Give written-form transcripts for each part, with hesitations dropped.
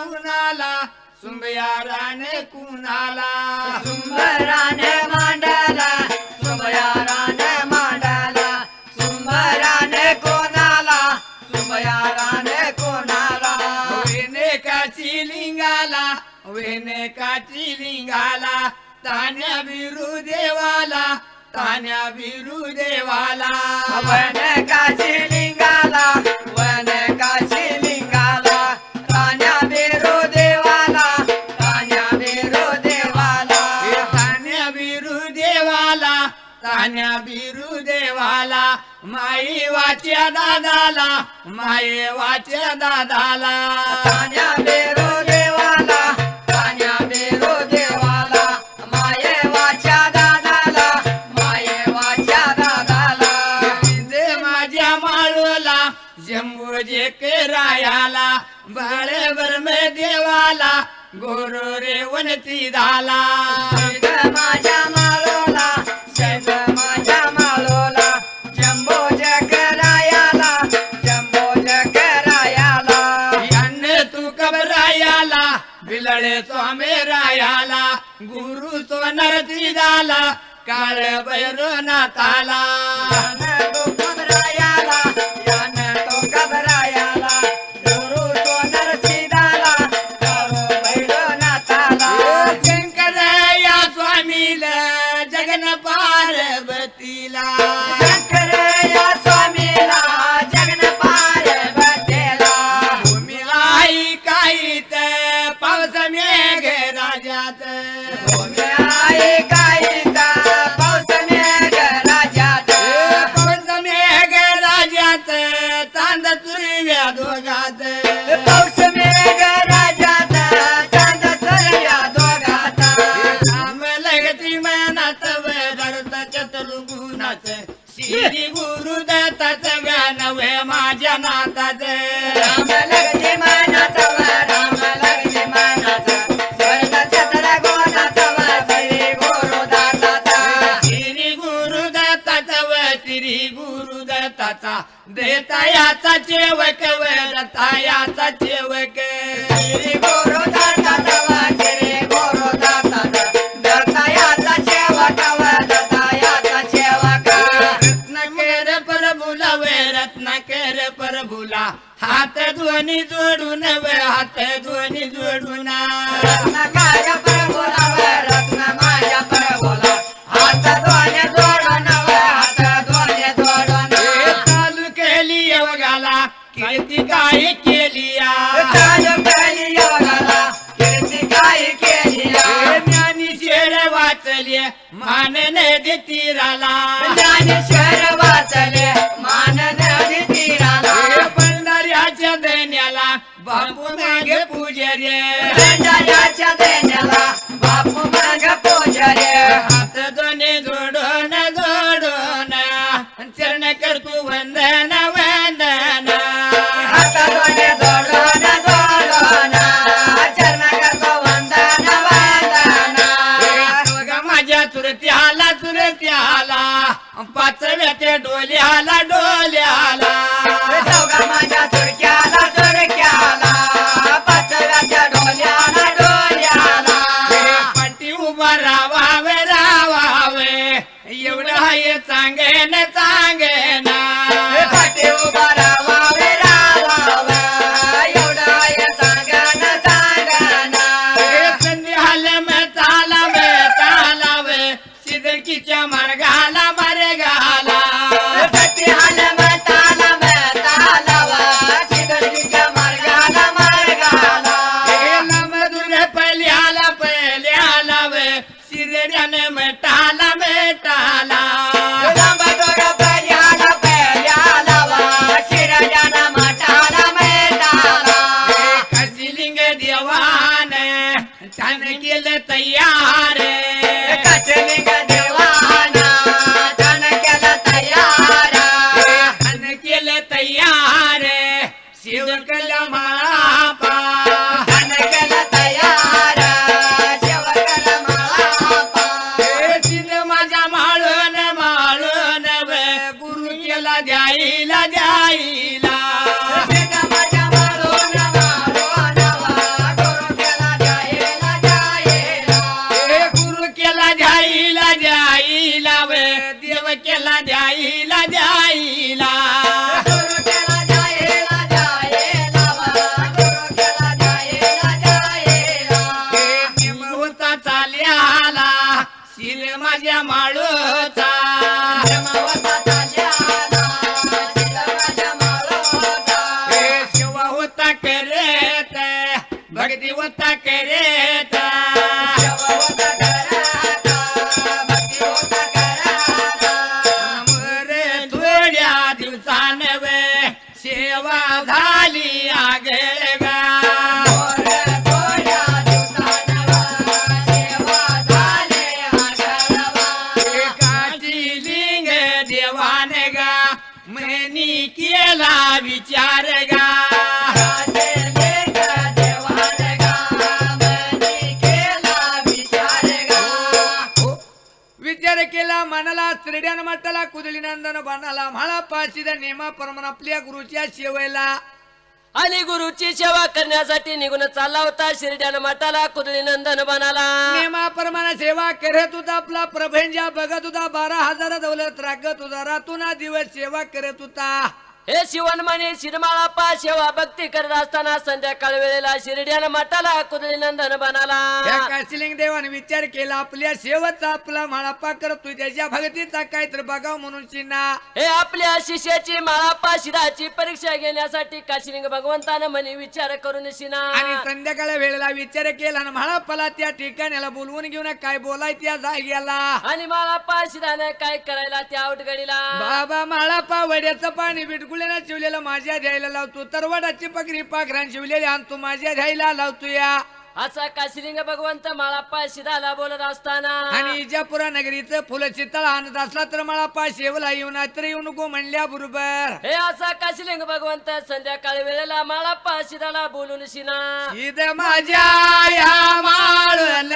कुणाला सुंबयाराने कुणाला सुंबराने मांडला सुंबयाराने मांडला सुंबराने कोणाला सुंबयाराने कोणाला वेनेकाची लिंगाला वेनेकाची लिंगाला तान्या बिरू देवाला तान्या बिरू देवाला वनकाशी लिंगाला वनकाशी लिंगाला तान्या बिरू देवाला तान्या बिरू देवाला तान्या बिरू देवाला तान्या बिरू देवाला माई वाच्या दादाला माई वाच्या दादाला तान्या बिरू देवाला तान्या बिरू देवाला मायेवाच्या दादाला मायेवाच्या दादाला दे माझ्या माळूला जम्बू जे रायाला बाळेवर मे देवाला गोरो रे वनती झाला माझ्या मालोला शेत माझ्या मालोला जम्बो जगरायाला जम्बो जगरायाला याने तू कबरायाला बिलळे तो रायाला गुरु तो नरती झाला काळ भैरवनाथाला यानं तो घबरायाला यानं तो घबरायाला गुरु तो नरसिंहाला करो भैरवनाथाला शंकरया स्वामीला जगन पार्वतीला शंकर या स्वामीला जगन पार्वतीला भूमीला काही तर पावस मेघ राजात भूमी आई काहीचा पाऊस मेघ राजाचा पावस मेघ राजात चांद तुरव्या दोघात पाऊस मेघ राजाचा चांद सूर्या दोघाचा राम लगती मनात वरत चतुर्गुणात श्री गुरुदत्ताच नवे माझ्या नातात राम लगते मनाचा राम लगते मनाचा स्वर्ग छत्र गोनाचा श्री गुरुदाताचा श्री गुरुदत्ताचा देता याचा चेवक वरता याचा चेवक श्री गुरुदाताचा श्री गुरुदाताचा दत्तायाचा सेवक दत्तायाचा सेवक रत्नाकर प्रभुला वे रत्नाकर प्रभुला हात दोन्ही जोडून वे हात दोन्ही जोडून रत्नकाय प्रभुला रत्न माझ्या प्रभुला हात दोन्ही जोडून हात दोन्ही जोडून चालू केली योगाला कीर्ती काय केली चालू केली योगाला कीर्ती काय केली ज्ञानी शेर वाचले मान नदी तीराला ज्ञानेश्वर वाचले मान नदी तीराला पंढऱ्याच्या देण्याला बापू मागे पूजरे भंडाऱ्याच्या देण्याला बापू माग पूजरे हात दोन्ही जोडून जोडून चरण करतो वंदन वंदन हात दोन्ही जोडून जोडून चरण करतो वंदन वंदन बघा माझ्या चुरत्याला चुरत्याला पाचव्या ते डोल्याला डोल्याला चौघा माझ्या चुरक्याला चुरक्याला पाचव्याच्या डोल्याला डोल्याला माझ्या माळोचा धर्मावता चालल्याला सीतामाच्या माळोचा हे सेवा होता करेत भक्ती होता करेत सेवा होता कराता भक्ती होता कराता मोरे थोड्या दिवसान वे सेवा झाली आगळ गा मोर थोड्या दिवसांवा सेवा झाले आगळवा एकाची लिंग देवान गा म्हणी केला विचार गा राजे लेक देवान गा मनी केला विचार गा विचार केला मनाला श्रेड्यान मठाला कुदळी नंदन बनाला म्हाला पाशीदा नेमा प्रमाण आपल्या गुरुच्या सेवेला आणि गुरुची सेवा करण्यासाठी निघून चालला होता शिर्ड्यान मठाला कुदळी नंदन बनाला नेमाप्रमाणे सेवा करत होता आपला प्रभंजा बघत होता 12,000 दौलत राखत होता रातून दिवस सेवा करत होता हे शिवणमाने शिरमाळाप्पा सेवा भक्ती करत असताना संध्याकाळ वेळेला शिर्ड्यान मठाला कुदळी नंदन या बनाला काशिलिंग देवाने विचार केला आपल्या सेवेचा आपला माळापा करतोय त्याच्या भक्तीचा काहीतरी बघाव म्हणून चिन्हा हे आपल्या शिष्याची माळाप्पा शिराची परीक्षा घेण्यासाठी काशिलिंग भगवंतानं म्हणे विचार करून शिना आणि संध्याकाळ वेळेला विचार केला आणि म्हाळापाला त्या ठिकाण्याला बोलवून घेऊन काय बोलाय त्या जाग्याला आणि माळाप्पा शिराने काय करायला त्या अवटगडीला बाबा माळापा वड्याचं पाणी बिटकुल्यानं शिवलेलं माझ्या ध्यायला लावतो तरवडाची पगरी पाखरान शिवलेली आणतो माझ्या ध्यायला लावतो या असा काशिलिंग भगवंत माळाप्पा शिराला बोलत असताना आणि इजापुरा नगरीचं फुलाची तळ आणत असला तर माळापा शेवला येऊन तर येऊ नको म्हणल्या बरोबर हे असा काशिलिंग भगवंत संध्याकाळी वेळेला माळाप्पा शिराला बोलून शिना ईद माझ्या या माळन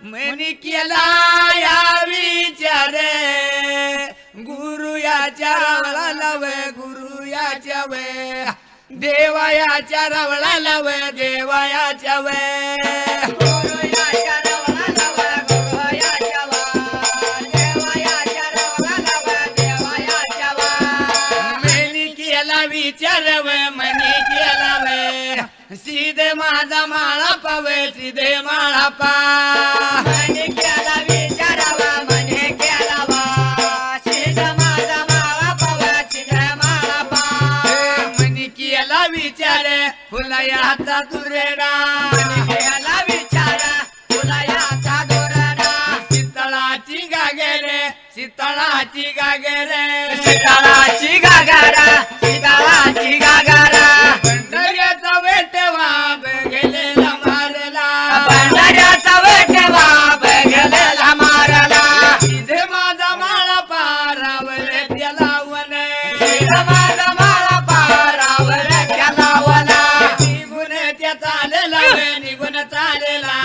मनी केला या विचार गुरु याच्या रावळा लाव गुरु याच्या वे देवायाच्या रावळा लाव देवायाच्या वे गुरुयाच्या रवळा लावा गुरुयाच्या वा देवायाच्या रवळा लावा देवायाच्या वा मनी केला विचार व मनी केला वे सीधे माझा माळा पावे सीधे माळा पा मने केला विचारावा मने केला वा सीधा माझा माळा पावा सीधा माळा पा मनी केला विचार फुला याचा तुरेडा केला विचारा तुला याचा दोरडा शीतळाची गागरे शीतळाची गागरे सीताळाची गागारा सीताळाची गागारा पंढऱ्याचा वेटवा गेलेला मारला पंढऱ्याचा वेटवा बघलेला मारला सीधे माझा माळा पारावले त्याला वन सीधा माझा माळा पारावर केला वना निघून त्या चालेला वे निघून चालेला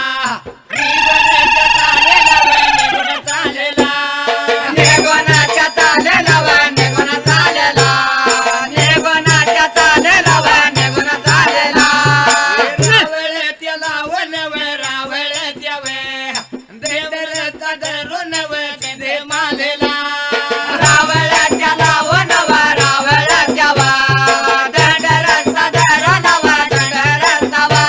निघून त्या चालेला वे निघून चालेला नेगोनाच्या चालेला वा नेगोना चालेला नेगोनाच्या चालेला वा नेगोना चालेला रावळ त्याला वन वे रावळ त्यावे देवरचा धरून वे दे मालेला रावळाच्या लावणवा रावळाच्या वा दंडरस्ता धरणवा दंडरस्ता वा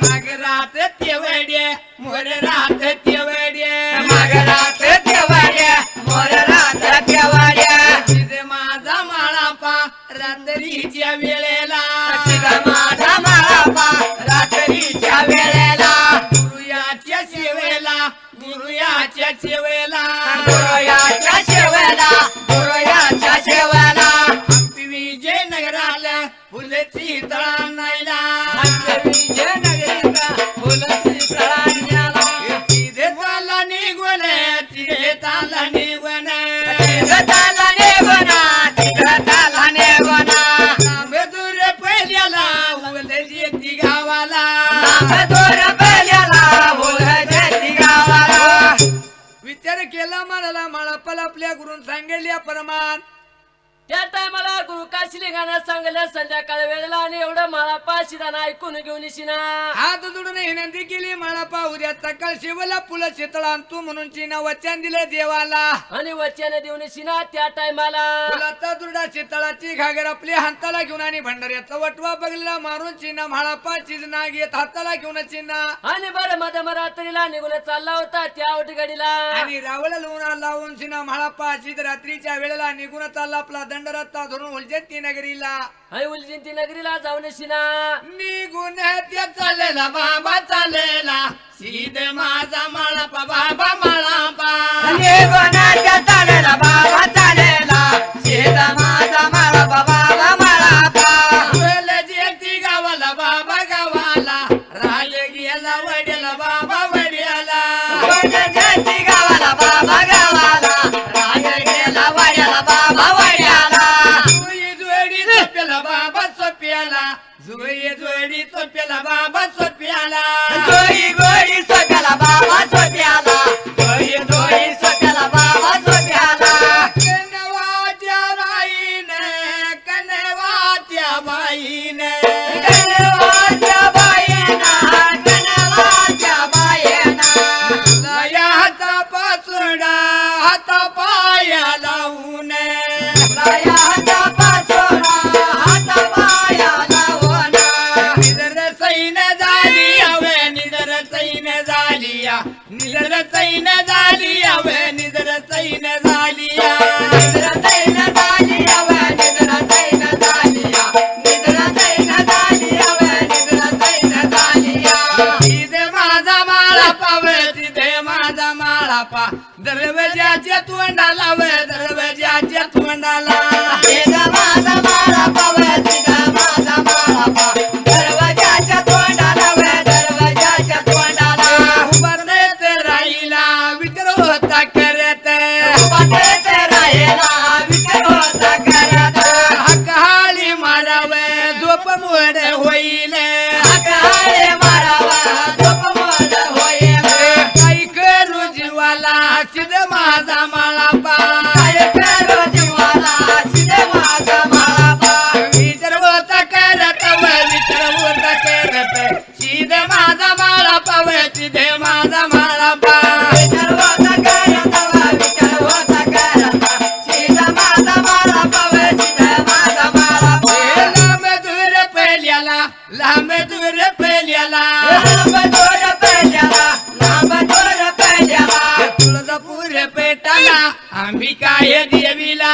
मग रात तेवडे मोर रात तेवडे मगरात केवड्या मोररात केवड्या तिथे माझा माळा पा रात्रीच्या वेळेला सीधा माझा माळापा रात्रीच्या वेळेला गुरुयाच्या सेवेला गुरुयाच्या सेवेला गुरुयाच्या शेवेला गुरुयाच्या शेवेला विजय नगराला फुलची तळा नाहीला विजयनगरीचा फुलची तळाण्याला तिथे चाला निघून तिथे चाला निघून तिघताला नेगोना तिघताला नेगोना दूर पहिल्याला उलजी ती गावाला दूर पहिल्याला बोलती गावाला विचार केला म्हणाला माळापाला आपल्या गुरुन सांगितल्या प्रमाण त्या टायमाला गुरु काशीलिंगानं सांगलं संध्याकाळ वेळेला आणि एवढं मला पाशिदाना ऐकून घेऊन येशीना. हात जोडून विनंती केली माळापा उद्या सकाळ शिवला फुलं शीतळा आणतो म्हणून चिना वचन दिलं देवाला. आणि वचन देऊन येशीना. त्या टायमाला फुलाचा दुर्डा शीतळाची घागर आपल्या हाताला घेऊन आणि भंडाऱ्याचा वटवा बघलेला मारून चिना माळापा चिजना घेत हाताला घेऊन चिना आणि बरं मध्यमरात्रीला निघून चालला होता त्या गाडीला. आणि रावळ लावून चिना माळापा चित रात्रीच्या वेळेला निघून चालला आपला दंडरत्ता धरून उलजंती नगरीला. आणि उलजिंती नगरीला जाऊन येशीना. निघून त्या चाललेला बाबा चाललेला सीधे माझा माळापा बाबा माळापा. निघून चालेला बाबा चालेला सीधा माझा माळापा बाबा माळापा. जेती गावाला बाबा गावाला राज गेला वड्याला बाबा वड्याला. जयती गावाला बाबा गावाला राज गेला वाड्याला बाबा वाड्याला. जुई जोडी चोप्याला बाबा चोप्याला जुई जोडी चोप्याला बाबा चोप्याला. जोई गोडी सोप्याला बाबा सोप्याला जोई जोई सोप्याला बाबा सोप्याला. कनवाच्या बाईने कनवाच्या बाईने कनवाच्या बाईना कनवाच्या बाईना. लया हाता पाचोडा हाता पाया लावून लाया हाता पाचोडा हाता पाया लावून. निदर सैन झाली हवे निदर सैन झाली या निदर सैन झाली हवे निदर सैन झाली या. निद्रा दैन झाली हवे निद्रा दैन झाली या. निद्रा दैन झाली हवे निद्रा दैन झाली या. तिथे माझा माळा पावे तिथे माझा माळा पा दरवाजाच्या तोंडाला वे दरवाजाच्या तोंडाला. सीधा माझा माळा पावे सीधा माझा माळा पा. दरवाजाच्या तोंडाला वे दरवाजाच्या तोंडाला. उभारलेत राहिला विचार होता करत उभारलेत राहिला विचार होता करत. हकाळी मारावे झोप मोड होईल. हकाळे मारावा झोप मोड होईल. काही करू जीवाला सिद माझा माळा पा. काय करू जीवाला सीधा माझा माळा पा. विचार होता करत विचार होता करत सिद माझा माळा पावे तिथे माझा माळा पा. विचार होता करत विचार होता करत सीधा माझा माळा पावे सीधा माझा माळा पा. लांब दूर पेल्याला लांब दूर पेल्याला लांब दोर पेल्याला लांब दोर पेल्याला. तुळजापूर पेटाला आम्ही काय देवीला.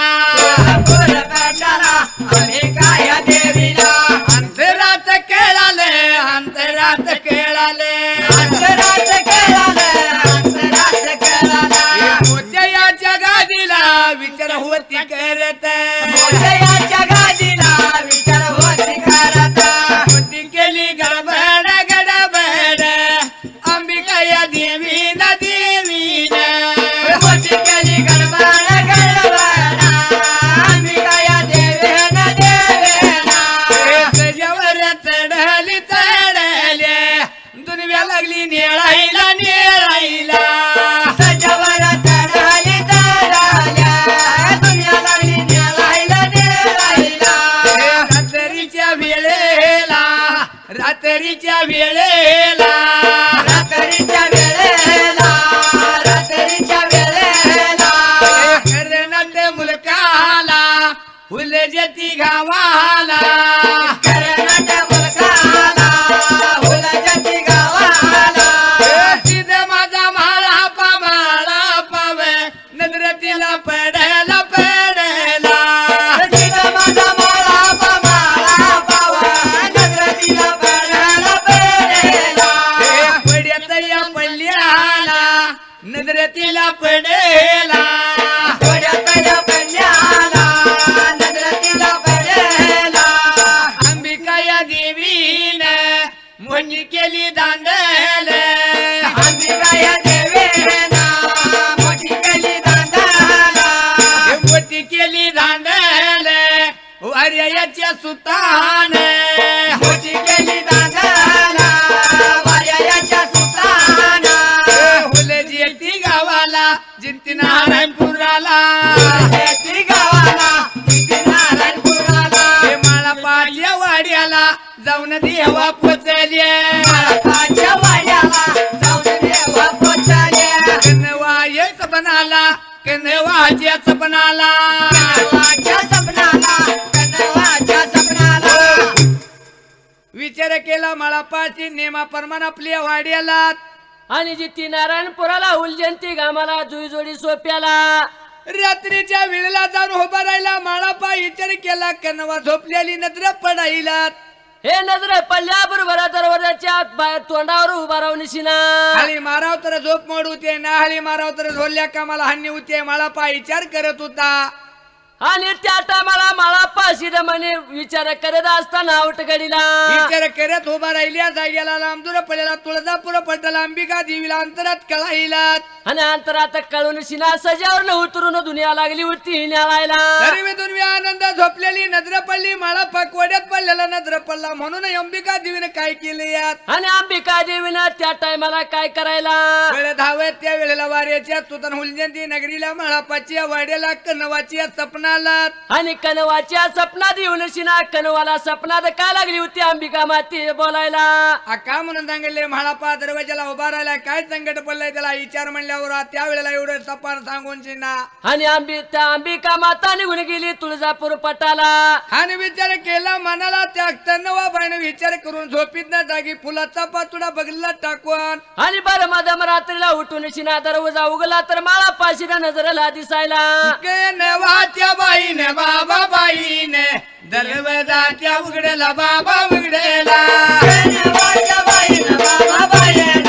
तुळजापूर पेटाला आम्ही काय देवीला. अंतरात खेळाले अंतरात खेळाले अंतरात खेळाले अंतरात खेळाला. मोत्याच्या गादीला विचार होती करत मोठ्याच्या गादीला विचार होती करत. होती केली गडबड गडबड अंबिका या देवीन देवीन. मोठी केली गडबड गडबड अंबिका या देवेन देवेना. त्याच्यावर चढली चढले दुनिया लागली नेळाईला नेळाईला. सजावर चढाली चढाल्या दुनिया लागली न्यायला नेरायला. रात्रीच्या वेळेला रात्रीच्या वेळेला रात्रीच्या वेळेला रात्रीच्या वेळेला. कर्णात मुलकाला उलजती गावाला. कर्नाटक मुलकाला हुलजती गावाला. सिद्ध माझा माळा पावे नजरतीला पडायला पडायला. सीधा माझा माळा पावा नजरतीला पडायला पडेला. पड्यात या पल्ल्याला नजरतीला पडेला. थोड्यातल्या पल्ल्याला नजरतीला पडेला. अंबिका या देवीन मोहनी केली दांडल. अंबिका या देवेना मोठी केली दांडाला. मोठी केली दांडल वार्याच्या सुतान. मोठी केली दांडाला वाऱ्याच्या सुताना. हुलजेती गावाला जिंती नारायणपुराला. ती गावाला तिथे पोचले माळपाच्या वाड्याला जाऊन देवा पोचले कनवाय सपनाला कनवाच्या सपनाला कनवाच्या सपनाला कनवाच्या सपनाला विचार केला माळापाची नेमाप्रमाण आपल्या वाड्याला आणि जिती नारायणपुराला उलजंती गामाला जुई जोडी सोप्याला रात्रीच्या वेळेला जाऊन उभा राहिला माळापा विचार केला कनवा झोपलेली नजर पडायला हे नजर पडल्याबरोबर दरवाजाच्या आत बाहेर तोंडावर उभा राहून निशिना हळी माराव तर झोप मोड होते ना हळी माराव तर झोलल्या कामाला हानी होते माळापा विचार करत होता आणि त्या टायमाला मला पाशीद म्हणे विचार करत असताना आवटगडीला विचार करत उभा राहिल्या जाग्याला लांबदूर पडलेला तुळजापूर पटला अंबिका देवीला अंतरात कळाईला आणि अंतरात कळून शिना सजावर उतरून दुनिया लागली होती न्यायला तरी मी दुनिया आनंद झोपलेली नजर पडली माळापा कोड्यात पडलेला नजर पडला म्हणून अंबिका देवीने काय केले यात आणि अंबिका देवीनं त्या टायमाला काय करायला वेळ धावत त्या वेळेला वाऱ्याच्या तुतन हुलजंती नगरीला माळापाची वाड्याला कनवाची सपनाला आणि कनवाच्या सपनात येऊन शिना कनवाला सपनात काय लागली होती अंबिका माती बोलायला का म्हणून सांगितले म्हाळापा दरवाजाला उभा राहिला काय संकट पडलंय त्याला विचार म्हणल्यावर त्या वेळेला एवढं सपान सांगून शिना आणि त्या अंबिका माता निघून गेली तुळजापूर पटाला आणि विचार केला मनाला त्या तन्नवाबाईने विचार करून झोपीत ना जागी फुलाचा पातुडा बगलीला टाकून आणि बरं मधम रात्रीला उठून शिना दरवाजा उगला तर मला पाशीला नजरेला दिसायला नवाच्या बाईने बाबा बाईने दरवाजाच्या उघडेला बाबा उघडेला कनवाच्या बाईनं बाबा बाईनं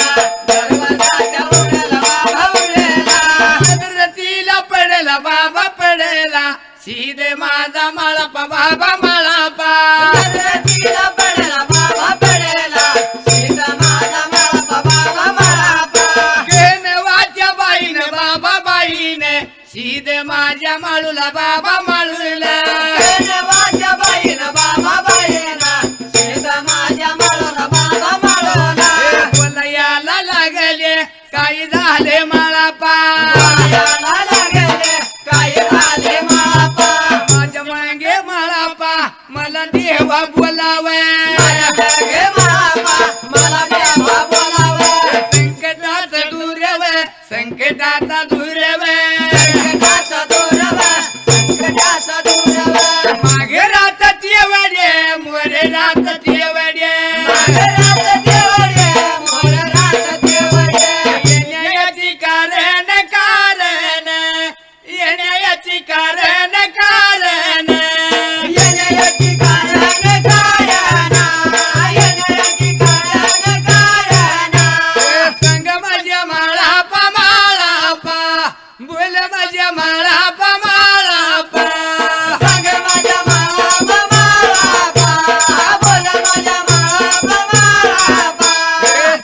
दरवाजाच्या उघड्याला बाबा उघडला रतीला पडेला बाबा पडेला सीधे माझा माळापा बाबा माळापा तिला पडला बाबा पडला सीता माझा माळापा बाबा माळापा नवाच्या बाईने बाबा बाईने सीधे माझ्या माळूला बाबा माळूला कनवाच्या बाईनं बाबा बाईनं सीता माझ्या माळाला बाबा माळाला बोलयाला लागले काही झाले माळापा याला लागले काय झाले माळापा माझ्या मागे माळापा मला देवा बोलावे गे माळापा मला देवा बोलावे संकटात दूरव संकटाचा दूरव संकटाचा दूरवा संकटाचा दूरवा मागे राहतात येवडे मोरे राहतात येवडे रात देवडे मोर रात देवडे येण्याची कारण कारण येण्याची कारण कारण येण्याची कारण कारण येण्याची कारण कारण संग माझ्या माळापा माळापा बोल माझ्या माळापा माळापा सांग माझ्या माळापा माळापा बोल माझ्या माळापा माळापा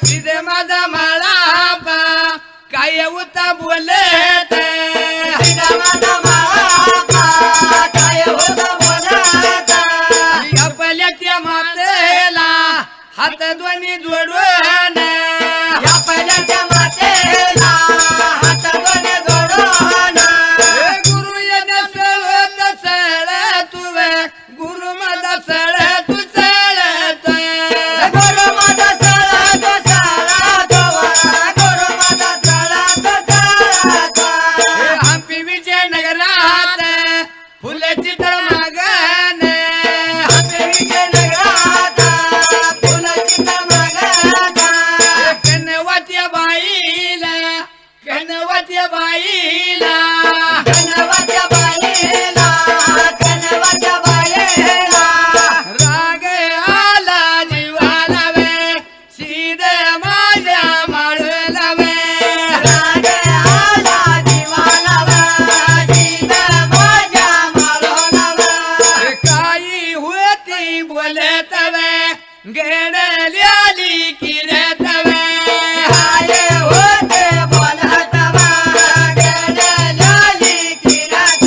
तिथे माझा माळापा काय होता बोलत सीता माझा माळापा काय होतं बोलत आपल्या त्या मातेला हात दोन्ही जोडून या पहिल्याच्या मातेला हात दोन्ही जोडून गुरु येणे सळत सळ तुवे गुरु माझा सळ तू सळत गुरु माझा सळा तो सळा तो गुरु माझा सळा तो सळा तो हंपी विजयनगरात फुलाची तर मागण आपले विजयनगरात फुलाची तळमळगण कनवाच्या बाईला कनवाच्या बाईला कनवाच्या बाईला कनवाच्या बाईला राग आला जीवाला वे सीधे माझ्या माळूला वे राग आला जीवाला सीता माझ्या माळोला काही होती बोलत वे गेडल्याली किरत वे हाय होते बोलत गेलेली किरात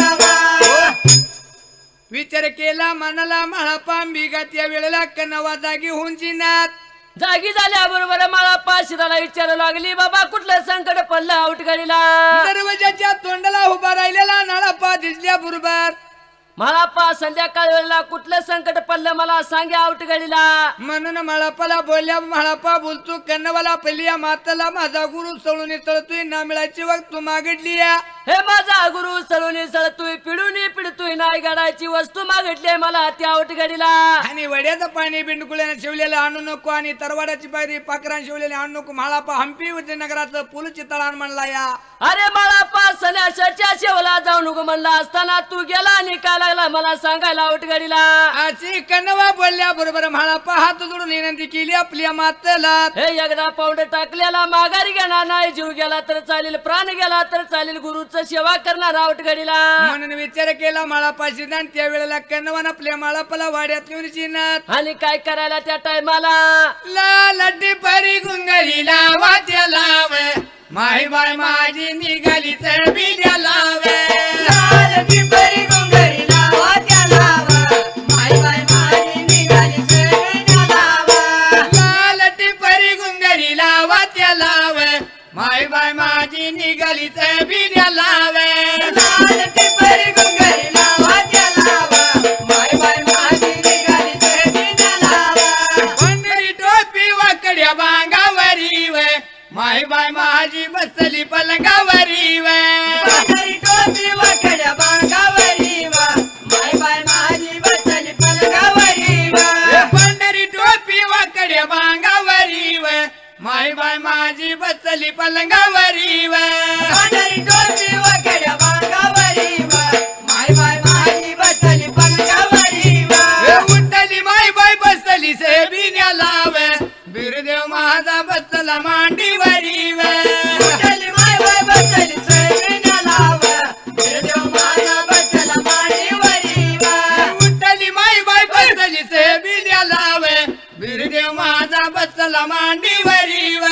विचार केला मनाला माळापा बिगा त्या वेळेला कनवा जागी होऊन जिनात जागी झाल्याबरोबर मला पाशीदाला विचारू लागली बाबा कुठलं संकट पडलं आवटगडीला दरवाजाच्या तोंडाला उभा राहिलेला नाळापा दिसल्या बरोबर माळाप्पा संध्याकाळ वेळेला कुठलं संकट पडलं मला सांगे आवट घडीला. म्हणून माळापाला बोलल्या माळापा बोलतो कन्नवाला पहिल्या माताला माझा गुरु सळून तळतोय ना मिळायची वक्त तू मागितली या. हे माझा गुरु सळून सळतोय पिडून पिडतोय नाही गाडाची वस्तू मागितली मला त्या आवट घडीला. आणि वड्याचं पाणी बिंडकुल्याने शिवलेलं आणू नको आणि तरवाडाची पायरी पाखरान शिवलेले आणू नको. माळापा हंपी विजयनगराचं पूलची तळान म्हणला या. अरे माळाप्पा सणाच्या शेवला जाऊ नको म्हणला असताना तू गेला आणि काय लागला मला सांगायला आवट घडीला. अशी कन्नवा बोलल्या बरोबर माळापा हात जोडून विनंती केली आपल्या मातेला. हे एकदा पाऊंड टाकलेला माघारी घेणार नाही. जीव गेला तर चालेल प्राण गेला तर चालेल गुरुचं सेवा करणार आवट घडीला. म्हणून विचार केला माळापाशी जाण त्या वेळेला कन्नवान आपल्या माळापाला वाड्यात येऊन चिन्हत आणि काय करायला त्या टायमाला लड्डी परी गुंगरीला वाद्य लाव माही बाय माझी निघाली तर बिड्या लाव. लालची परी गुंगरीला वाट्या लावा, माय बाय माझी निघाली सगळ्या लावा. लड्डी परी गुंगरीला वाद्य लाव माही बाय माझी निघाली तर बिड्या लाव. लालची परी गुंगरीला वाट्या लावा, माय बाय माझी निघाली सगळ्या लावा. पंढरी टोपी वाकड्या बांगावरी व माही बाय माझी बसली पलंगावरी व. पंढरी टोपी वाकड्या बांगावरी वा, माय बाय माझी बसली पलंगावरी वा. पंढरी टोपी वाकड्या बांगावरी व माही बाय माझी बसली पलंगावरी व. पंढरी टोपी वाकड्या बांगावरी वा, माय बाय माझी बसली पलंगावरी वा. उठली माय बाय बसली से बिन्या लाव बिरदेव माझा बसला मांडीवरी व. उठली माय बाय बसली सैन्या लावा, बिरदेव माझा बसला मांडीवरी वा. उठली माय बाय बसली से बिन्या लाव बिरदेव माझा बसला मांडीवरी व.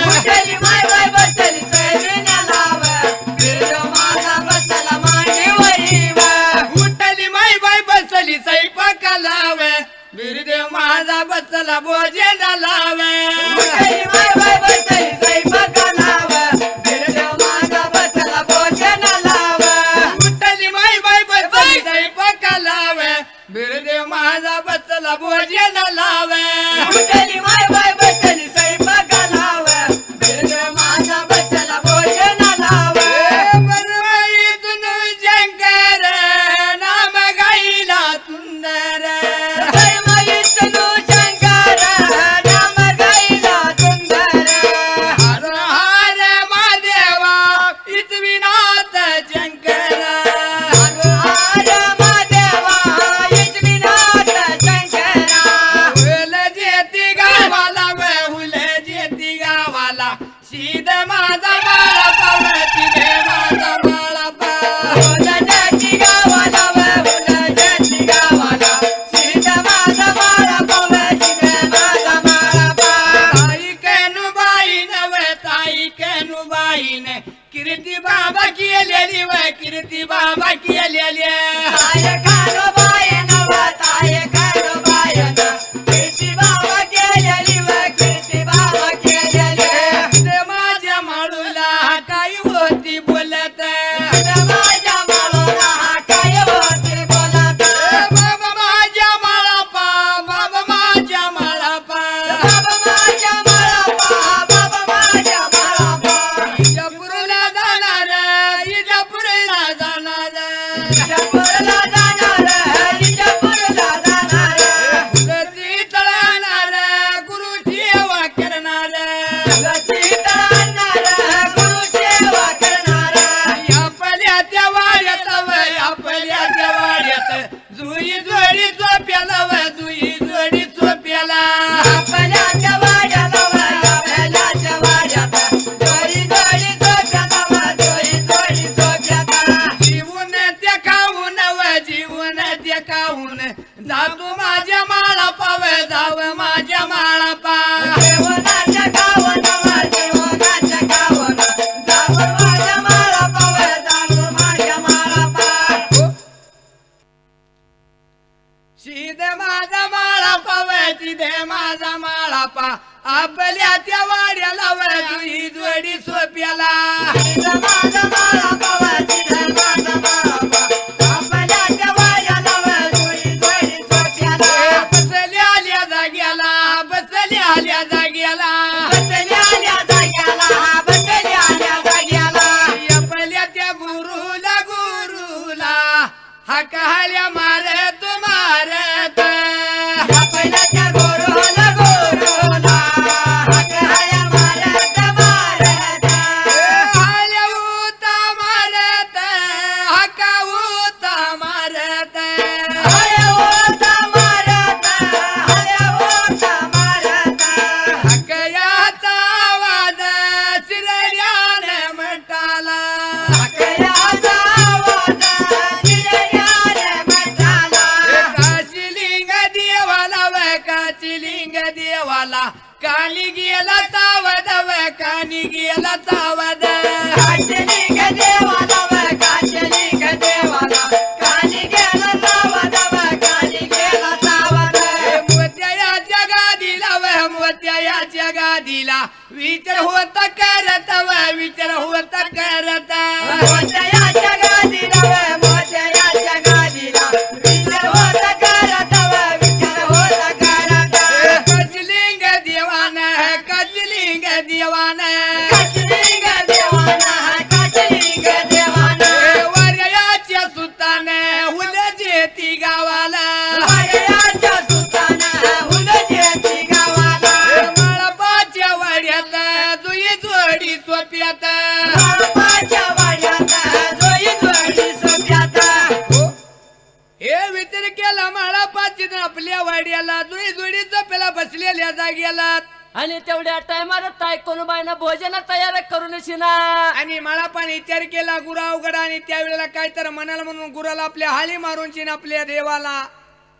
उठली माय बाय बसली सैन्या लावा, बिरदेव माझा बसला मांडीवरी वा. उठली माय बाय बसली स्वयंपाका लाव बिरदेव माझा बसला भोजन लाव. उठली माय बाय बसली स्वयंपाका लावा, बिरदेव माझा बसला भोजन लावा. उठली माय बाय बसली स्वयंपाका लाव बिरदेव माझा बसला भोजन लाव. उठली माय बाय बसली स्वयंपाका लावा, बिरदेव माझा बसला भोजन लावा. परमाईतून शंकर नाम गाईला सुंदर. जय विष्णू शंकर नाम गाईला सुंदर. हर हर महादेवा इतविनाथ शंकर. हर महादेवा विश्वनाथ शंकरा. हुल जेती गावाला व हुल जेती गावाला सीध माझा बाळा पावती दे माझा बाळा पा. उलजती गावाला व उलजती गावाला, सीता माझा बाळा पावती दे माझा बाळा पा. ताई केनू बाईन व ताई केनू बाईन कीर्ती बाबा केलेली व कीर्ती बाबा केलेली. ताय खानो बायन व ताय खानो बायन, कीर्ती बाबा केलेली व कीर्ती बाबा केलेली. ते माझ्या माळूला काही होती बोलत. माझ्या माळोला काय होते बोलत. बाबा माझ्या माळापा बाबा माझ्या माळापा. बाबा माझ्या माळापा, बाबा माझ्या माळापा. इजापूरला जाणार इजापूरला जाणार. इजापूरला जाणार, इजापूरला जाणार. गुरुची तळणार गुरुची सेवा करणार. तुळशी तळणार, गुरु सेवा करणार. आपल्या त्या वाड्यात व आपल्या त्या वाड्यात जुई जोडी चोप्याला व जुई जोडी चोप्याला. आपल्याच्या वाड्याला व आपल्याच्या वाड्यात, जोडी जोडी झोप्याला व जोडी जोडी झोप्याला. जीवन त्या खाऊन व जीवन त्या खाऊन जातो माझ्या माळापा व जाव माझ्या माळापा. जीवनाच्या गावाला व जीवनाच्या गावाला, जावर माझ्या माळापा व जावर माझ्या माळापा. सीध माझा माळापा व तिथे माझा माळापा आपल्या त्या वाड्याला व जुई जोडी सोप्याला. सीता माझा माळापा व सीता माझा माळापा, आपल्याच्या वाड्याला आल्या जाग्याला बसल्याल्या जाग्याला बसल्याल्या जाग्याला आपल्या त्या गुरुला हा कहाल्या मारत मारत आपल्या त्या गोरोला हकहाया मारत मारत आल्या उता मारत हका उता मारत हया ओता मारत हया ओता मारत हकयाचा आवाज शिरड्याने म्हटाला हकयाचा आवाज शिरड्याने म्हटाला काशिलिंग देवाला काशिलिंग देवाला काली गेला तावद कानी गेला तावद काचलिंग देवाला काचलिंग देवाला काली गेला सावध काली गेला सावध मोत्या जगादिला मोत्या जगादिला विचार होत करत विचार होत करत मोठया जगादिला मोठया जगादिला विचार होत करत विचार होत करत कचलिंग देवान कचलिंग देवान काचलिंग देवाना काचलिंग देवाना वर्याच्या सुतान हुलजेती गावाला वाड्याच्या सुताना हुलजेती गावाला माळपाच्या वाड्यात जुई जोडी सोप्यात बापाच्या वाड्यात जोई जोडी सोप्यात हे विचार केला माळापाची आपल्या वाड्याला जुई जोडी सोप्याला बसलेल्या जाग्याला आणि तेवढ्या टायमाला ताई कोणबाईनं भोजन तयार करून शिना आणि माळापाने विचार केला गुरा अवघडा आणि त्यावेळेला काय तर म्हणाल म्हणून गुराला आपल्या हाली मारून चिन आपल्या देवाला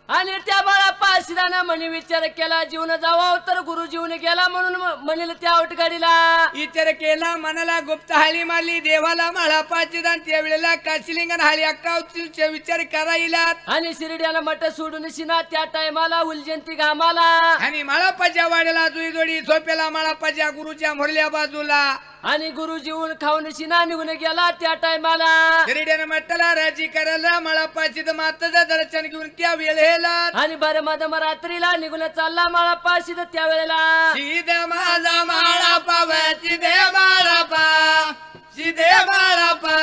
आणि त्या बाळाप्पा शिरानं म्हणे विचार केला जीवन जावा तर गुरु जीवन गेला म्हणून म्हणेल त्या औटगाडीला विचार केला मनाला गुप्त हाली मारली देवाला माळापाची दान त्यावेळेला काशिलिंगन हाली अक्कावचे विचार करायला आणि शिरड्याला मठ सोडून शिना त्या टायमाला उलजंती घामाला आणि माळापाच्या वाड्याला जुई जोडी झोपेला माळापाच्या गुरुच्या मोरल्या बाजूला आणि गुरु जीवन खाऊन शिना निघून गेला त्या टायमाला शिरड्यानं म्हटला राजी करायला माळापाची माताचं दर्शन घेऊन त्या वेळेला आणि बरं मधम रात्रीला निघून चालला माळाप्पा शिद त्या वेळेला सीधे माझा माळापा सीधे माळापा सीधे माळापा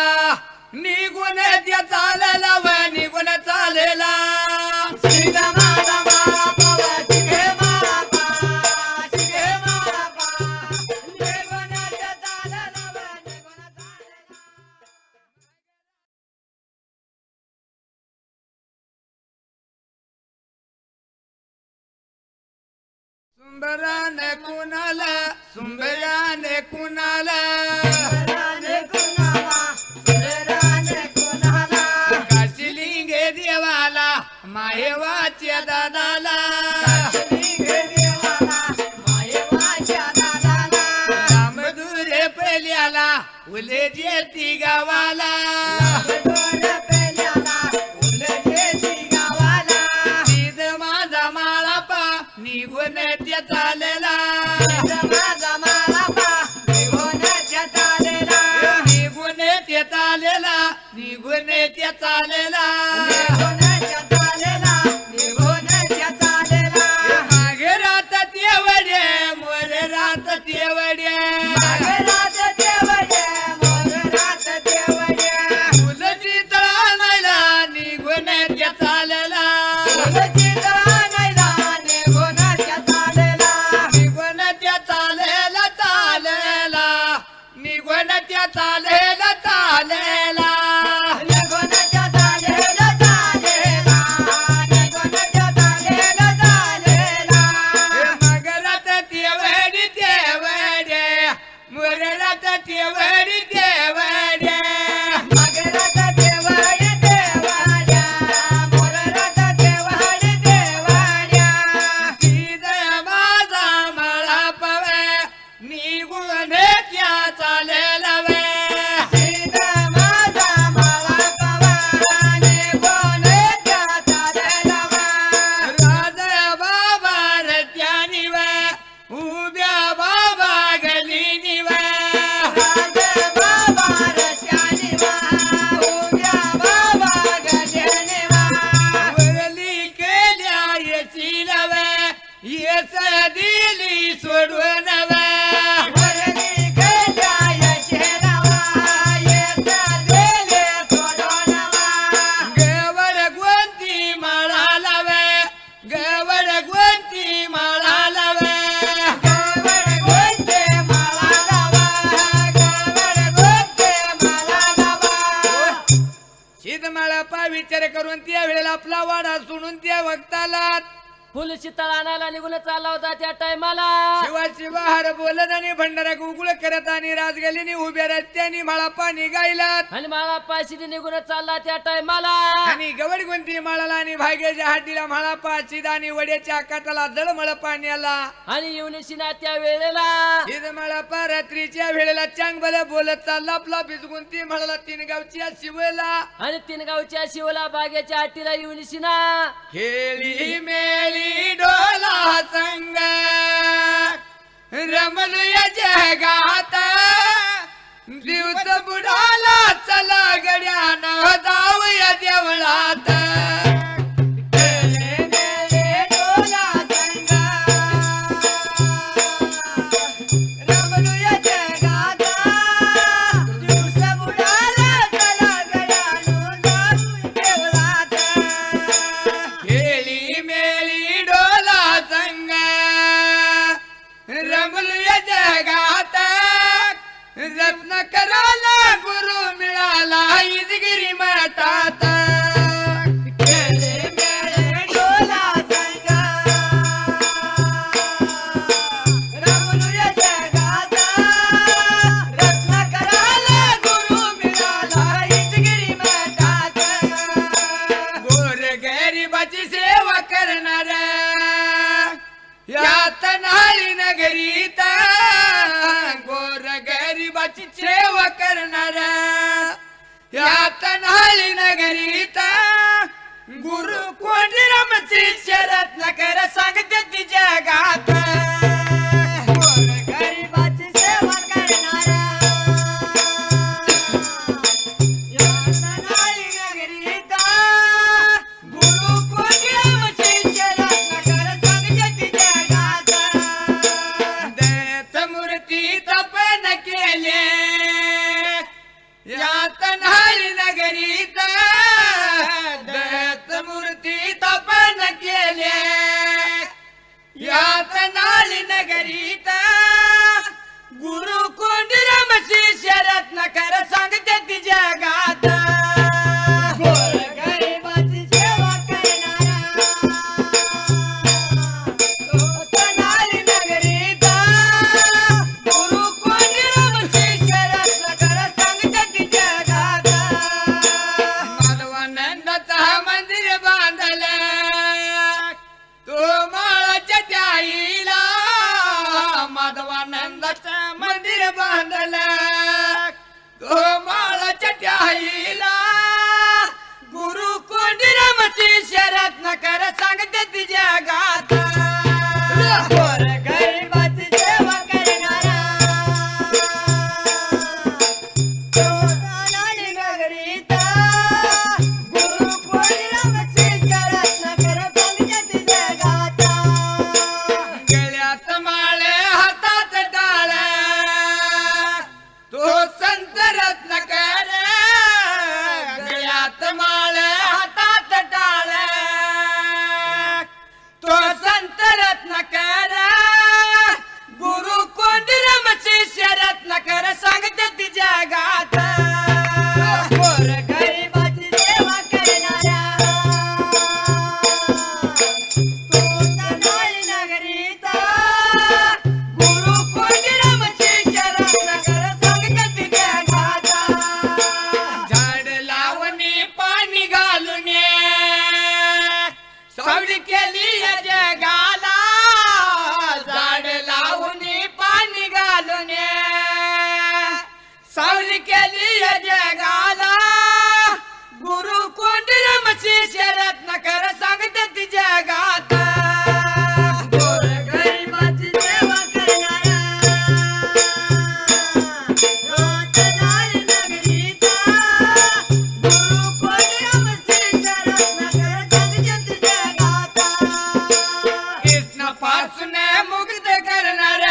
निघून त्या चालला निघून चालला सीधा माझा बापा सीधे बापा सीधे बापा निघून चालला निघून चालला सुंबराने कुणाला सुंबराने कुणाला सुंदराने कुणाला सुंदराने कुणाला काशिलिंगे देवाला माहेवाच्या दादाला काचलिंग देवाला मायेवाच्या दादाला रामदुरे पहिल्याला उले जेती गावाला गोड पेल्याला उलजेती गावाला सीध माझा माळापा निघून त्या चालला माझा माळापा निघून चालेला निघून त्या चालला निघून त्या चालला निघून चालेला निघून चालेला मागे राहतात येवडे मोर राहतात येवडे रात देवडे मोर रात देवडे फुलची तळा नाहीला निघून त्या चालला फुलची तळा नाहीला निघून चालेला निघून त्या चालला सोडून वरणी गेल्या यशेरावा, येत गेले सोडून गवड गोंती माळा लावे गवड गोंती माळा लावे गवळ गोंटे माळा लावा, गवळ गोंटे माळा लावा. शीतमाळापा विचार करून त्या वेळेला आपला वाडा सोडून त्या वक्ताला फुल शीतळ आणायला निघून चालला होता त्या टायमाला शिवाची बहार बोलत आणि भंडारा गुळगुळ करत आणि राजगलीने उभ्या रस्त्याने माळापा निघायलात आणि मला पायशी निघून चालला त्या टायमाला आणि गवड गोंती माळाला आणि भाग्याच्या हातीला माळापा शिदा आणि वड्याच्या काटाला जळमळ पाण्याला आणि येऊनशीना त्या वेळेला शीतमाळापा रात्रीच्या वेळेला चांगबल बोलत चालला आपला बिजगुंती म्हणाला तीन गावच्या शिवला आणि तीन गावच्या शिवला बागेच्या आटीला येऊनशीना खेळी मेली डोला संग रमलूया जगात दिवस बुडाला चला गड्यानं जाऊया देवळात गेले मेले डोला संगा, रमलूया जगात, दिवस बुडाला चला गड्यानं जाऊ देवळात. खेळी मेली डोला संग रमलूया जगात रत्न कराला गुरु मिळाला इजगिरी मठात गेले मेले डोला संगा, रमलूया जगात, रत्न कराला गुरु मिळाला इजगिरी मठात. गोर गरिबाची सेवा करणार यात नाळी नगरीत गोर गरिबाची सेवा करणार यात नाळी नगरीत गुरु कोंडीरामची शरत नकर सांगते ती जगात गरिबाची सेवा करणारा, या सणाई नगरीता, गुरु कोंडीरामची शरत नकर सांगते जगात. दत्त मूर्ती तपन केले यात नाळी नगरीत दत्त मूर्ती तपन केले यात नाळी नगरीत गुरु कोंडीरामची शरत नकर सांगते ती जगात गरिबाची सेवा करणारा, तो सणाई नगरीता, गुरु कोंडीरामची शरत नकर सांगते जगात. माधवानंदाचा मंदिर बांधलं तो माळाच्या त्याईला माधवानंदाचं मंदिर बांधलं तो माळाच्या त्याईला गुरु कोंडीरामची शरत नकर सांगते ती जगात गरिबाची सेवा करणारा, तो सणाई नगरीता, गुरु कोंडीरामची शरत नकर सांगते जगात. गळ्यात माळे हातात टाळ तो संत रत्नकर गळ्यात माळे हातात टाळ तो संत रत्नकर गुरु कोंडीरामची शरत नकर सांगते ती जगात गरिबाची सेवा करणारा, तो सणाई नगरीता, गुरु कोंडीरामची शरत नकर सांगते जगात. झाड लावणे पाणी घालून सावली केली या जगाला झाड लावून पाणी घालून सावली केली या जगाला गुरु कोंडीरामची शरत नकर सांगते ती जगात गरिबाची सेवा करणारा, तो सणाई नगरीता, गुरु कोंडीरामची शरत नकर सांगते जगात. कृष्णापासून मुक्त करणार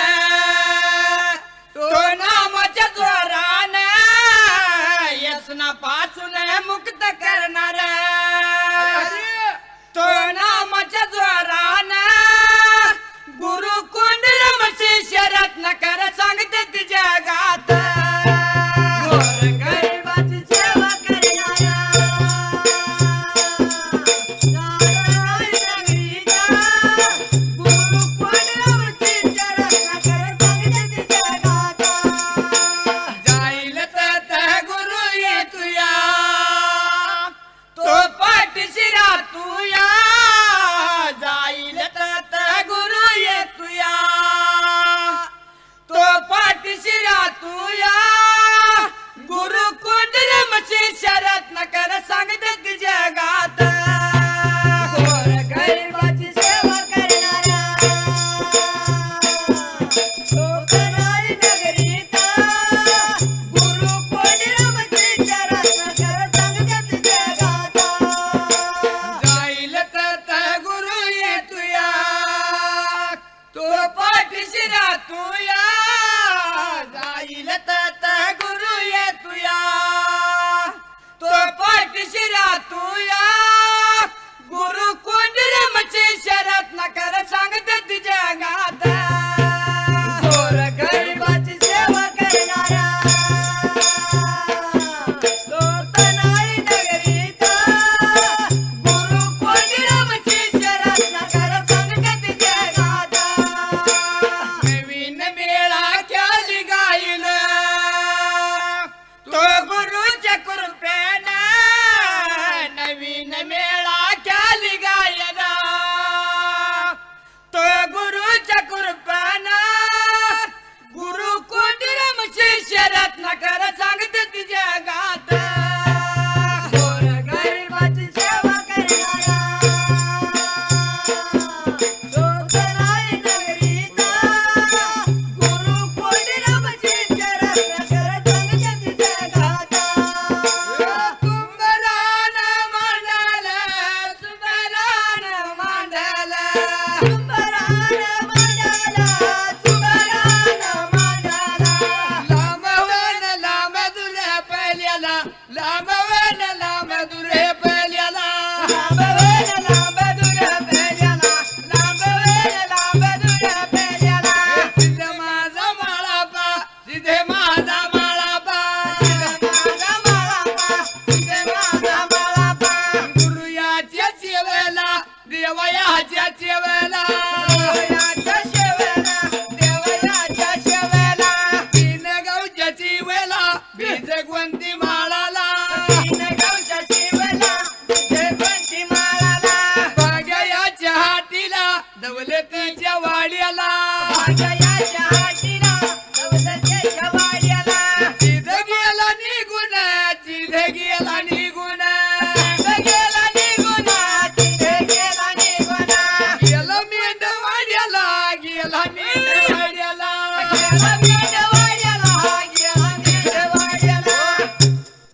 गेला मेंढवाड्याला, गेला मेंढवाड्याला.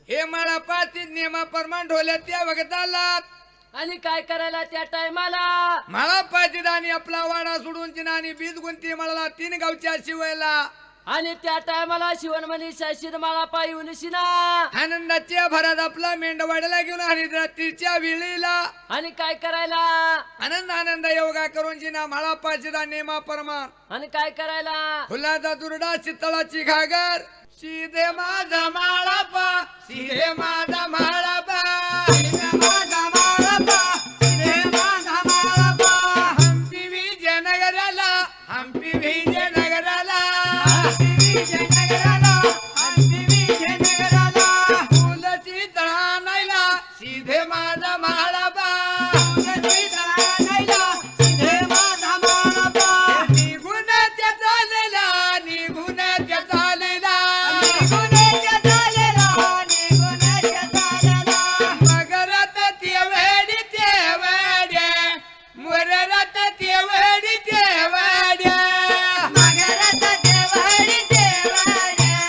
हे मला पाची नियमाप्रमाण ढोल्या त्या वगताला आणि काय करायला त्या टायमाला मला पाची दाणी आपला वाडा सोडून तिनं आणि बीज गुंती मला 3 गावच्या शिवायला आणि त्या टायमाला शिवणमणी शाशीर माळा पाय येऊन शिना आनंदाच्या भरात आपला मेंढवाड्याला घेऊन आणि रात्रीच्या वेळेला आणि काय करायला आनंद योगा करून जिना मला पाचदा नेमाप्रमाण आणि काय करायला फुलाचा दुर्डा चितळाची घागर सीधे माझा माळापा सीधे माझा माळापा सीधे माझा माळापा, सीधे माझा माळापा. हंपी विजयनगराला हंपी विजयनगराला हंपी विजयनगराला, हंपी विजयनगराला. फुलची तळा नाहीला सीधे माझा माळापा तुझी तळायला, सीधे माझा माळापा. निघून त्या चालेला निघून त्या चालेला निघुण्याच्या चालेला, निघुण्याच्या चालेला. मगरात ते वेडी ते वेड्या मोररात ते वेडी ते वेड्या मगरात देवाडी देवाड्या,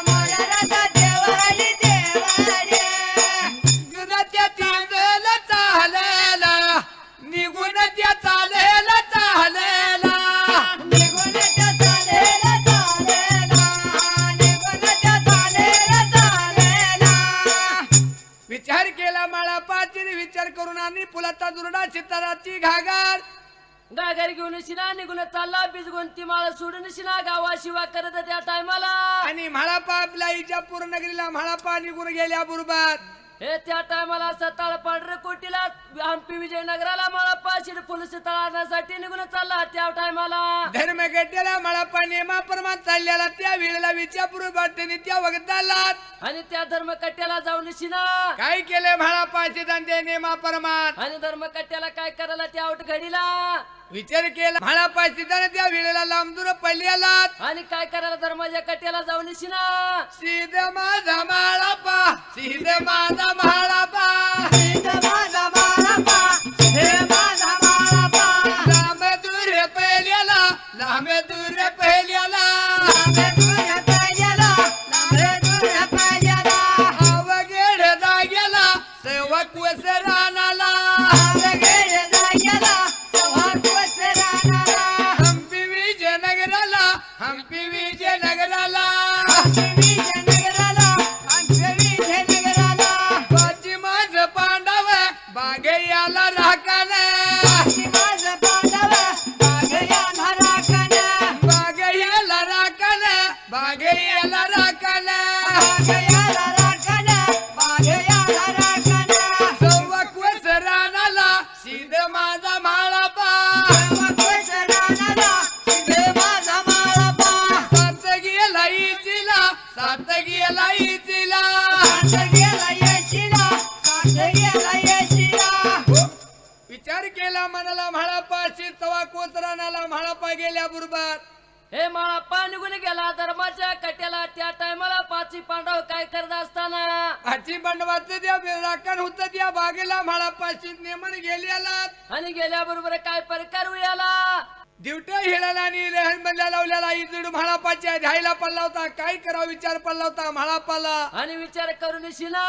मोरारात देवाडी देवाड्या. गुराच्या तिंगला चालेला निघून त्या चालेला चालेला निघुण्याच्या चालेला, चालेला. निघुण्याच्या चालेला, चालेला. विचार केला मला पाचीने विचार करून आणि फुलाचा दुर्डा चित्ताराची घागर गागर घेऊन शिना निघून चालला बिजगोंती माळ सोडून शिना गावा शिवा करत त्या टायमाला आणि म्हाळापा आपल्या इच्या पूर्णगिरीला म्हाळापा निघून गेल्या बरोबर हे त्या टायमाला सताळ पांढरे कोटीला हंपी विजयनगराला मला पाशीर पोलीस तळाण्यासाठी निघून चालला त्या टायमाला धर्म गड्ड्याला म्हाळापा नेमाप्रमाण चाललेला त्या वेळेला विचापूर बाटणी त्या वगताला आणि त्या धर्मकट्ट्याला जाऊन शिना काय केले म्हाळापाचे धंदे नेमाप्रमाण आणि धर्मकट्ट्याला काय करायला त्या आउट घडीला विचार केला म्हाळापाचे धन त्या वेळेला लांबदूर पल्ल्याला आणि काय करायला धर्माच्या कट्ट्याला जाऊन शिना सीधे माझा म्हाळापा सीधे माझा म्हाळापा सीधे माझा माळापा, सीधे माझा माळापा. लांब दूर पहिल्याला लांब दूर पहिल्याला लांबे दूर पायला, लांबे दूर पायला. अवघड जाग्याला सेवक वसरानाला आवगेर जाग्याला, सव्हाट वसरानाला. हंपी विजयनगराला हंपी विजयनगराला हंपी विजयनगराला, हंपी विजयनगराला. पाची माझ पांडव बागे याला राखान बाकी माझं पांडव, बागया धराकन. बागे याला राखान बागे याला राखान बागयाला राखन, बागयाला राखन. सेवक वसरानाला सीध माझा माळापा सव्हाट वसरानाला, सीधे माझा माळापा. सात गेला इचिला सात गेला इचिला सात गेला येशीला, सात गेला येशीला. विचार केला मनाला म्हाळापा तवा कोतरानाला म्हाळापा गेल्या बरोबर हे माळा निघून गेला धर्माच्या कट्ट्याला त्या टायमाला पाची पांडव काय करत असताना आजी बंडवाचं त्या राखण होत त्या बागेला म्हाळापाशी नेमन गेलेला आणि गेल्याबरोबर काय प्रकार उयाला दिवट्या हिळाला आणि रेहण बंदला लावलेला इजड म्हाळापाच्या ध्यायला पडला होता काय करावं विचार पडला होता म्हाळापाला आणि विचार करून शिना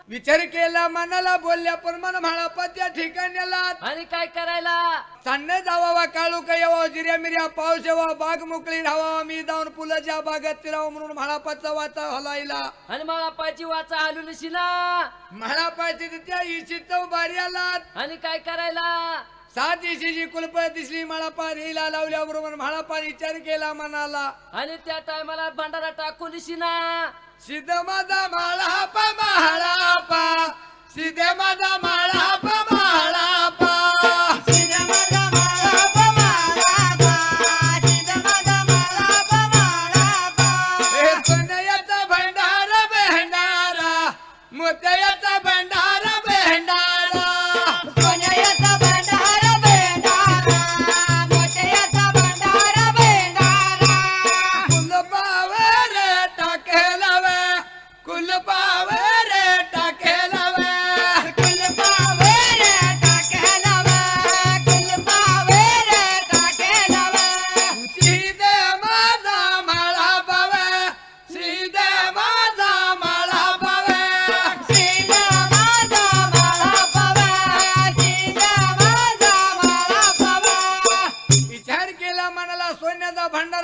विचार केला मनाला बोलल्या प्रमाण म्हाळापा त्या ठिकाण्याला आणि काय करायला चांदणे जावावा काळू यावा जिऱ्या मिऱ्या पाऊस यावा बाग मोकळी राहावा मी जाऊन पुलाच्या बागेत फिरावं म्हणून म्हाळापाचा वाचा हलायला आणि मला पाची वाचा हालून शिना म्हाळापाची त्या इशित बार्याला आणि काय करायला 7 दिवशीची कुलप दिसली म्हाळापा हिला लावल्या बरोबर म्हाळापा विचार केला मनाला आणि त्या टायमाला भंडारा टाकून शिना सिद्ध माझा म्हाळापा म्हाळापा सिद्ध माझा म्हाळापा म्हाळापा सीधे माझा माळापा, माळापा. सीधे माझा माळापा, माळापा. हे सोन्याचा भंडारा भंडारा मोत्याचा भंडारा भंडारा सोन्याचा भंडारा बेंडारा, मोत्याचा भंडारा बेंडारा. कुलपावर टाकेलाव कुलपावर टाकेलाव कुलपावर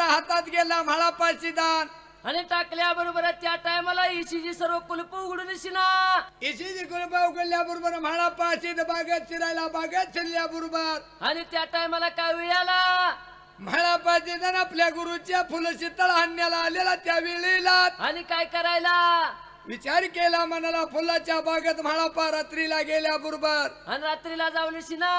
हातात गेला म्हाळापाशी दान आणि टाकल्याबरोबर त्या टायमाला इशीची सर्व कुलप उघडून शिना इशीची कुलपा उघडल्याबरोबर म्हाळापाशी बागेत शिरायला बागेत शिरल्याबरोबर आणि त्या टायमाला काय वेळ आला म्हाळापाशी दान आपल्या गुरुच्या फुलशी तळ आणण्याला आलेला त्या वेळेला आणि काय करायला विचार केला मनाला फुलाच्या बागेत म्हाळापा रात्रीला गेल्याबरोबर आणि रात्रीला जाऊन शिना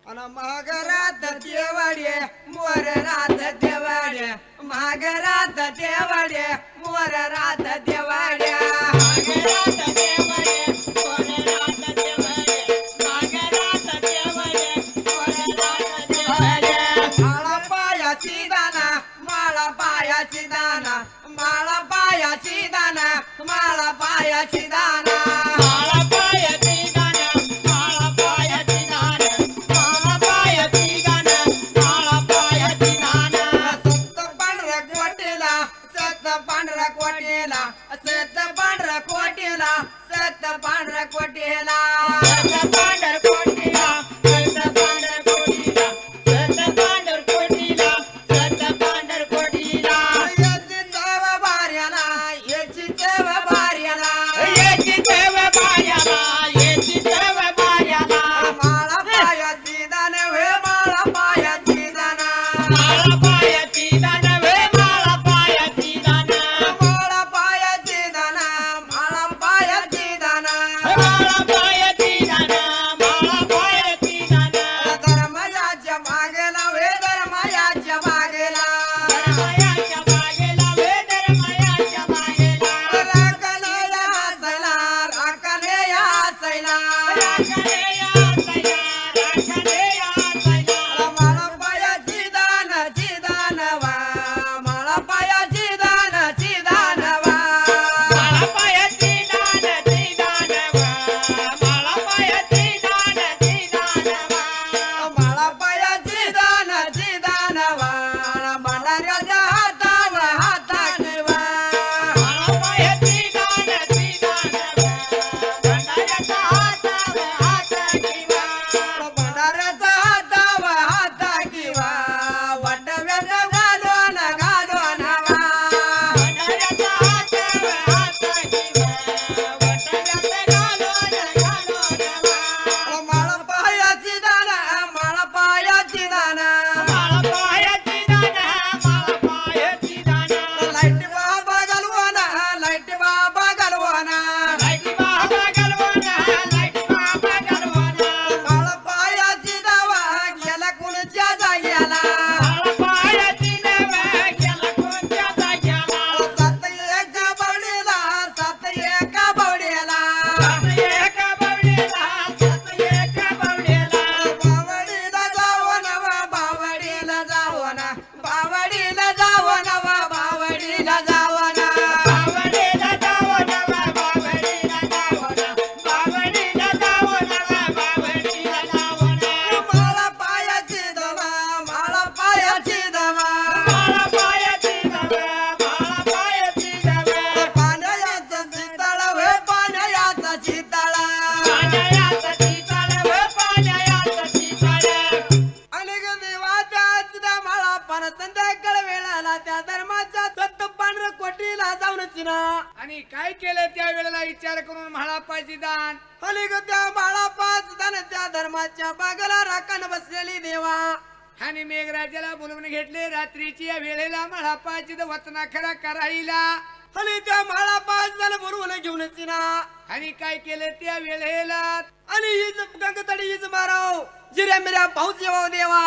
अन मागरात देवाडे मोररात देवाडे मागरात देवाडे मोररात देवाड्या मागरात देवाडे मोररात देवाडे मागरात देवाडे मोररात देवाड्या माळा पायाची दाना माळा पायाची दाना माळा पायाची दाना माळा पायाची दाना माळा पायाची दाना माळा पायाची दाना माळा पायाची दाना माळा पायाची दाना सत पांढऱ्या कोटीला सत पांढऱ्या कोटीला सत पांढऱ्या कोटीला सत पांढऱ्या कोटीला सत पांढऱ्या कोटीला सत पांढऱ्या कोटीला सत पांढऱ्या कोटीला सत पांढऱ्या कोटीला याची चव बाऱ्याला याची चव बाऱ्याला याची चव बाऱ्याला याची चव बाऱ्याला माळा पायाची दाना वे माळा पायाची दाना माळा पायाची दाना वे माळा पायाची दाना माळा पायाची दाना माळा पायाची दाना माळा पायाची दाना माळा पायाची दाना धर्मयाच्या बागेला वे धर्मयाच्या बागेला धर्मयाच्या बागेला वे धर्मयाच्या बागेला राखणेया हसैला राखणेया हसैला राखणेया हसैला राखणेया हसैला माळा पायाची दानाची दानवा माळा पायाची दानाची दानवा माळा पायाची दानाची दानवा माळा पायाची दानाची दानवा माळा पायाची दानाची दानवा भंडाऱ्याच्या हातावर हातानवा माळा पायाची दानाची दानवा भंडाऱ्याच्या हातावर हाताकिवा भंडाऱ्याच्या हातावर हाताकिवा वटव्याचा घालून घालून हवा भंडाऱ्याच्या हातावर हाताकिवा वटव्याचा घालून घालून हवा माळा पायाची दाना माळा पायाची दाना माळा पायाची दाना माळा पायाची दाना लाईट बाबा गलवाना लाईट बाबा गलवाना लाईट बाबा गलवाना लाईट बाबा गलवाना माळा पायाची दावा गेला कुणच्या जाग्याला माळा पायाची दावा गेला कुणच्या जाग्याला सात एका बावडीला सात एका बावडीला सात एका बावडीला सात एका बावडीला बावडीला जावना वा बावडीला जावना बावडीला जावना वा बावडीला जावना बावडीला जावना वा बावडीला जावना बावडीला जावना वा बावडीला जावना माळा पायाची दवा माळा पायाची दवा माळा पायाची दवा माळा पायाची दवा पाण्याचा शीतळ वे पाण्याचा शीतळ पाण्याचा शीतळ वे पाण्याचा शीतळ अनेक देवाच्या सुद्धा माळा पण संध्याकाळ वेळाला त्या धर्माच्या सत्त पांढर कोटीला जाऊन चिना आणि काय केलं त्या वेळेला विचार करून म्हाळापाशी दान अनेक त्या माळा पाच दान त्या धर्माच्या बागेला राखण बसलेली देवा आणि मेघराजाला बोलवून घेतले रात्रीची या वेळेला म्हाळापाशी वतना खरा करायला आणि त्या माळा पाच जण बोलवून घेऊन चिना आणि काय केलं त्या वेळेला आणि हीच गंगतडी हीच माराव जिऱ्या मिऱ्या पाऊस येवा देवा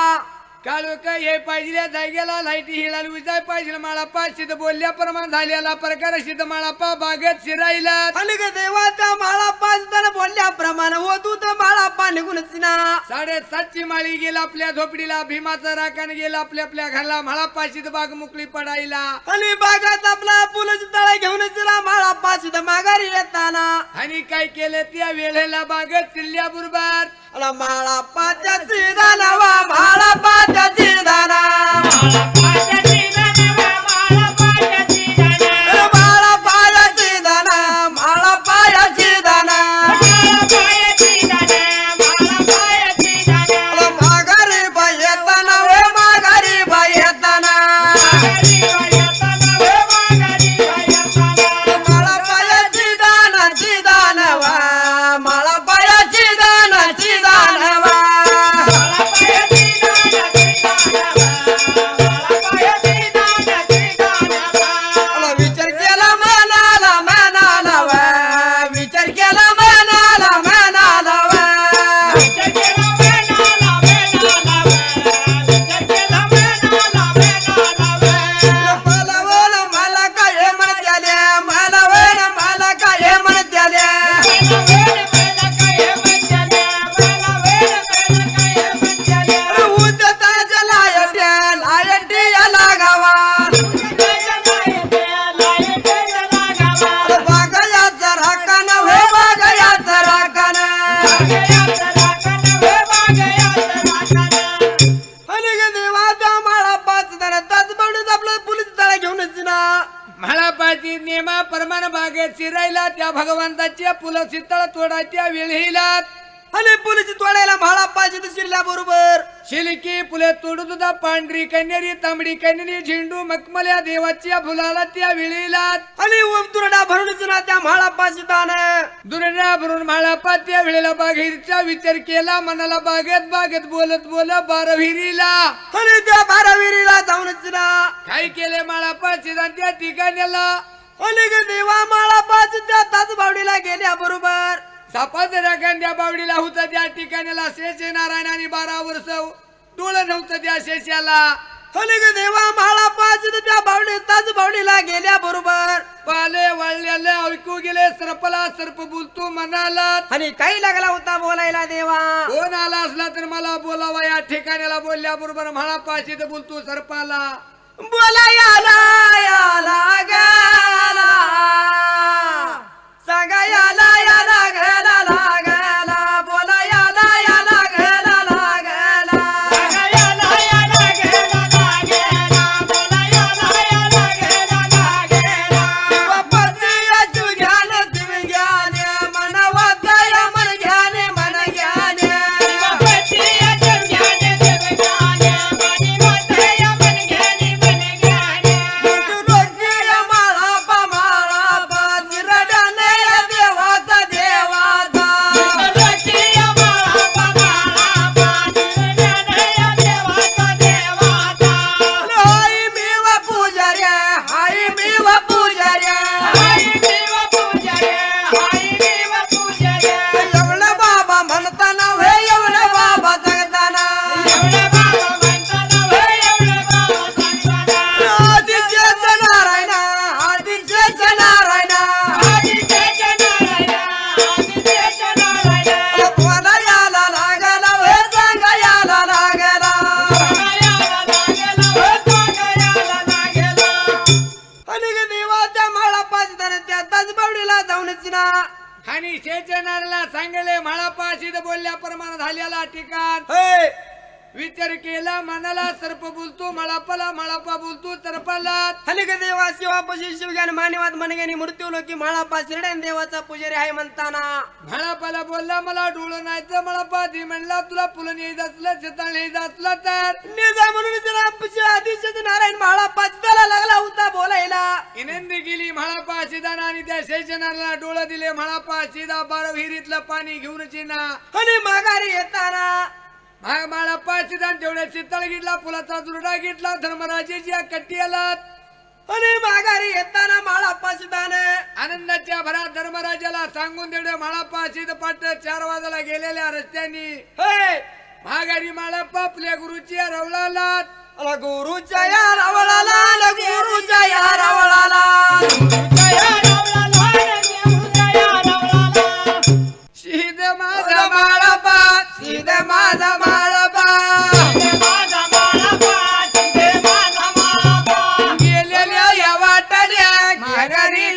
काळू काय हे पाहिजे जाग्याला लाईटी हिळाल विजाय पाहिजे म्हाळापाशी बोलल्याप्रमाणे झालेला प्रकार सिद्ध म्हाळापा बागेत शिरायला आणि ग देवाच्या माळा पाच जण बोलल्याप्रमाणे हो तू तर माळा पा निघून चिना 7.5ची माळी गेला आपल्या झोपडीला भीमाचं राखण गेलं आपल्या आपल्या घरला म्हाळापाशी बाग मोकळी पडायला आणि बागात आपला पुलच तळा घेऊन चिरा माळा पाच माघारी येताना आणि काय केलं त्या वेळेला बागेत शिरल्याबरोबर अला माळा पाच्या सीधा नवा माळा पाच्या सीधा ना माळा पाच्या सीधा नवा माळा पाच्या सीधा ना माळा पाया सीधा ना माळा पाया सीधा ना माळा पाया सीधा ना माळा पाया सीधा ना माघारी बाई येताना वे माघारी बाई येताना माघारी घेऊनच ना म्हाळापाची नेमा परमान बागेत शिरायला त्या भगवंताच्या फुलं शीतळ तोडाच्या वेळीला आणि फुलाची तोडायला म्हाळा पाहिजे शिरल्या बरोबर शिलकी फुले तोडू तुझा पांढरी कन्हेरी तांबडी कन्हेरी झेंडू मखमल्या देवाच्या फुलाला त्या वेळीला आणि दुरडा भरूनच ना त्या म्हाळा पाशी दान दुरडा भरून म्हाळापा त्या वेळेला बागेचा विचार केला मनाला बागेत बागेत बोलत बोलत बारविरीला आणि त्या बाराविरीला जाऊनच ना काय केले म्हाळापा सिद्धांत त्या ठिकाण्याला आणि ग देवा म्हाळा पाशी त्या ताजबावडीला गेल्या बरोबर सापाच्या त्या बावडीला होता त्या ठिकाणाला शेष नारायण आणि 12 वर्ष डोळं नव्हतं त्या शेषाला आणि ग देवा म्हाळा पाशी त्या बावडी ताजबावडीला गेल्या बरोबर पाले वळलेले ऐकू गेले सर्पला सर्प बोलतो मनाला आणि काही लागला होता बोलायला देवा कोण आला असला तर मला बोलावा या ठिकाणाला बोलल्या बरोबर म्हाळा पाशी बोलतो सर्पाला बोलायला याला गेला सांगा याला याला गेला लागला बोलायला याला गेला लागला सांगा याला याला गेला लागेला बोलायला याला गेला लागेला बापाची याची ज्ञान तुम्ही ज्ञान मनवादय मन ज्ञान मन ज्ञान बापाची याची ज्ञान देव ज्ञान मनी वाटय मन ज्ञानी मन ज्ञान रोजी माळा पा जिरडने देवाचा देवाचा रोजी माळा पा देवाचा देवाचा हाय मी वा पूजाऱ्या हाय मी वा पूजाऱ्या हाय देव पूजारे हाय देव पूजारे एवढं बाबा म्हणताना वे एवढं बाबा जगताना एवढे बाबा म्हणताना होय एवढे बाबा सांगताना आदिशेष नारायण आदिशेष नारायण आदिशेष नारायण आदिशेष नारायण कोणा याला लागला वे सांग याला लागला याला लागेला हो याला लागेला आणि ग देवाच्या माळा पाचताना त्या ताजबावडीला जाऊनच ना आणि शेचनारला सांगले म्हाळापाशी बोलल्या प्रमाण झालेला ठिकाण हे विचार केला मनाला सर्प बोलतो मळापाला मळापा बोलतो सर्पाला आणि ग देवा शिवापाशी शिवज्ञान मानवात मनग्यानी मृत्यू लोकी माळा शिरड्या देवाचा पुजारी आहे म्हणताना मळापाला बोलला मला डोळं नाहीचं मळापा ती म्हणला तुला फुलं यायचं असलं शेताळ यायचं असलं तर निजा म्हणून त्याला आदिशेष नारायण माळा पाचताला लागला होता बोलायला इनंदी गेली म्हाळापा शिदाना आणि त्या शेषनाला डोळं दिले म्हाळापा शिदा 12 विहिरीतलं पाणी घेऊन चिना आणि माघारी येताना म्हाळापा शिदान तेवढ्या शीतळ घेतला फुलाचा दुरडा घेतला धर्मराजेच्या कट्टी आलात आणि माघारी येताना माळा पाचताने आनंदाच्या भरात धर्मराजाला सांगून तेवढे म्हाळापा शिद पाट 4 वाजाला गेलेल्या रस्त्यानी हे माघारी म्हाळापा आपल्या गुरुची रवलालात अला गुरुच्या या रावळाला अला गुरुच्या या रावळाला शीद माझा म्हाळापा शीद माझा म्हाळापा गेलेल्या या वाटल्या माघारी